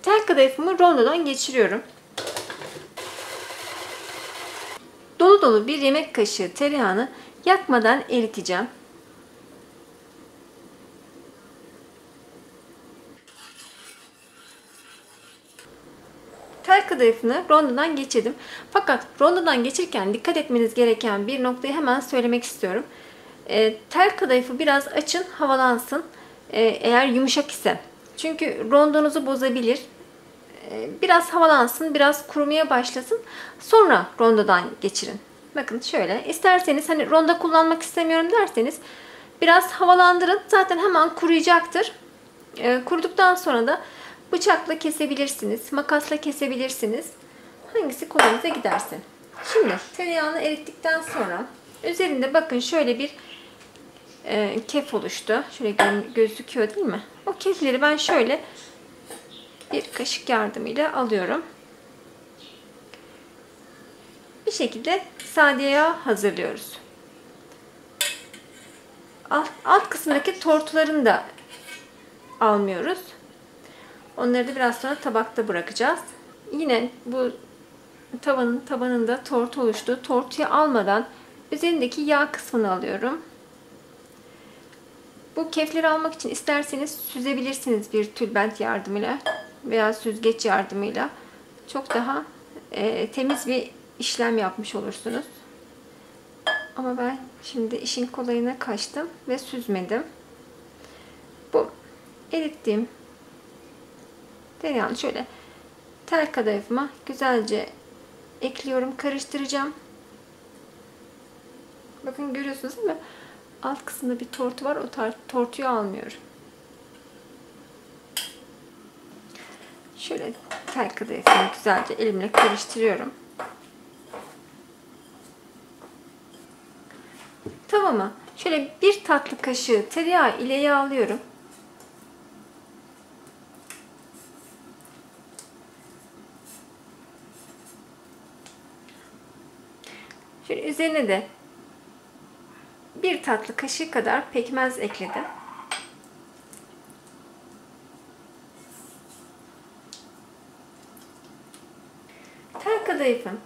tel kadayıfımı rondodan geçiriyorum. Dolu dolu bir yemek kaşığı tereyağını yakmadan eriteceğim. Tel kadayıfını rondodan geçirdim. Fakat rondodan geçirken dikkat etmeniz gereken bir noktayı hemen söylemek istiyorum. Tel kadayıfı biraz açın, havalansın. Eğer yumuşak ise. Çünkü rondonuzu bozabilir. Biraz havalansın, biraz kurumaya başlasın. Sonra rondodan geçirin. Bakın şöyle. İsterseniz hani ronda kullanmak istemiyorum derseniz biraz havalandırın. Zaten hemen kuruyacaktır. Kuruduktan sonra da bıçakla kesebilirsiniz. Makasla kesebilirsiniz. Hangisi kolayınıza giderse. Şimdi tereyağını erittikten sonra üzerinde bakın şöyle bir kef oluştu. Şöyle gözüküyor değil mi? O kefleri ben şöyle bir kaşık yardımıyla alıyorum. Bir şekilde sade yağ hazırlıyoruz. Alt kısımdaki tortularını da almıyoruz. Onları da biraz sonra tabakta bırakacağız. Yine bu tavanın tabanında tortu oluştu. Tortuyu almadan üzerindeki yağ kısmını alıyorum. Bu kefleri almak için isterseniz süzebilirsiniz bir tülbent yardımıyla veya süzgeç yardımıyla. Çok daha temiz bir işlem yapmış olursunuz. Ama ben şimdi işin kolayına kaçtım ve süzmedim. Bu erittiğim tereyağını şöyle tel kadayıfıma güzelce ekliyorum, karıştıracağım. Bakın görüyorsunuz değil mi? Alt kısmında bir tortu var. O tortuyu almıyorum. Şöyle tel kadayıfını güzelce elimle karıştırıyorum. Tavama şöyle bir tatlı kaşığı tereyağı ile yağlıyorum. Şöyle üzerine de bir tatlı kaşığı kadar pekmez ekledim. Tel kadayıfın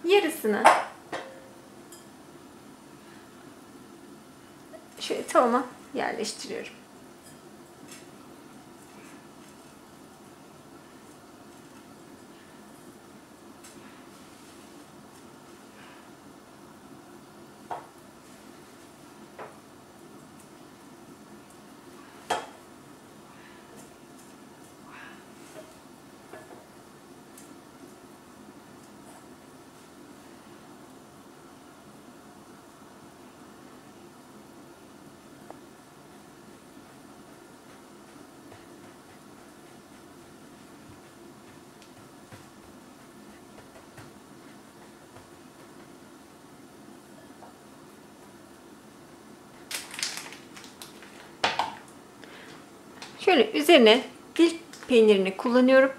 yarısını şöyle tavama yerleştiriyorum. Şöyle üzerine dil peynirini kullanıyorum.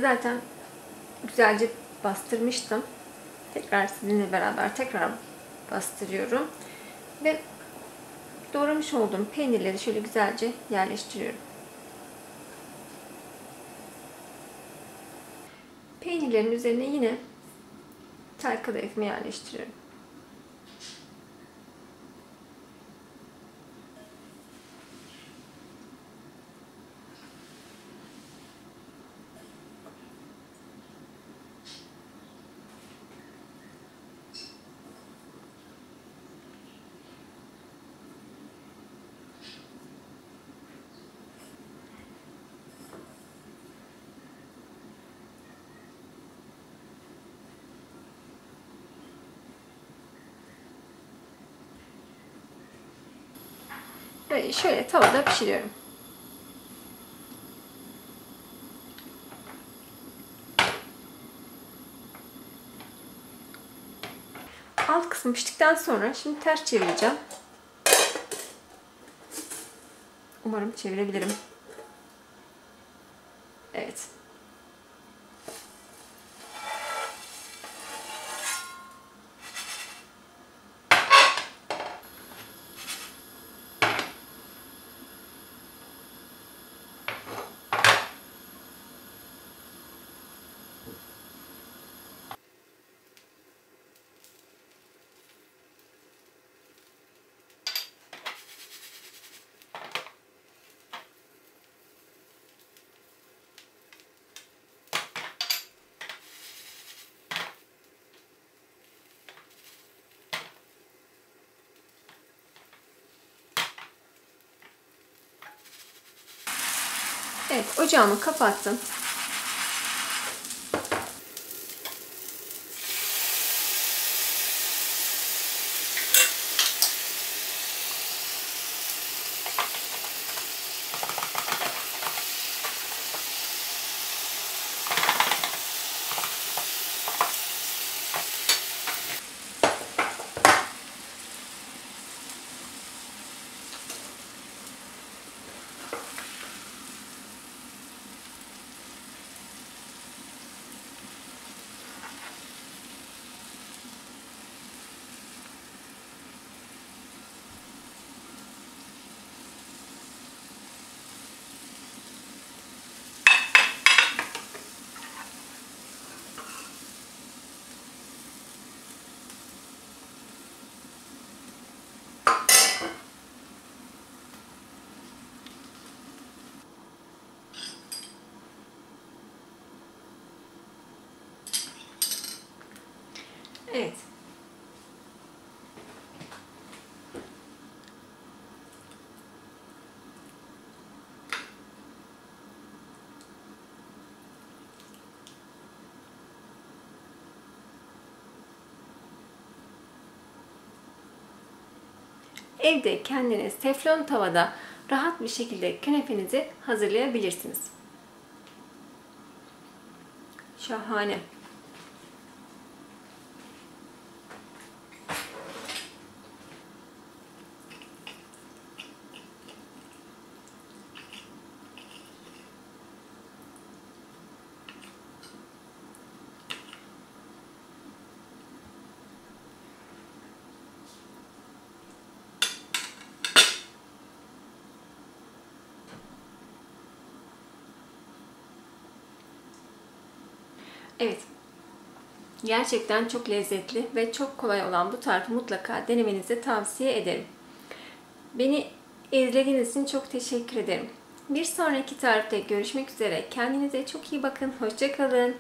Zaten güzelce bastırmıştım. Tekrar sizinle beraber tekrar bastırıyorum. Ve doğramış olduğum peynirleri şöyle güzelce yerleştiriyorum. Peynirlerin üzerine yine tel kadayıfımı yerleştiriyorum. Ve şöyle tavada pişiriyorum. Alt kısmı piştikten sonra şimdi ters çevireceğim. Umarım çevirebilirim. Evet. Evet, ocağımı kapattım. Evet. Evde kendiniz teflon tavada rahat bir şekilde künefenizi hazırlayabilirsiniz. Şahane. Evet. Gerçekten çok lezzetli ve çok kolay olan bu tarifi mutlaka denemenizi tavsiye ederim. Beni izlediğiniz için çok teşekkür ederim. Bir sonraki tarifte görüşmek üzere. Kendinize çok iyi bakın. Hoşça kalın.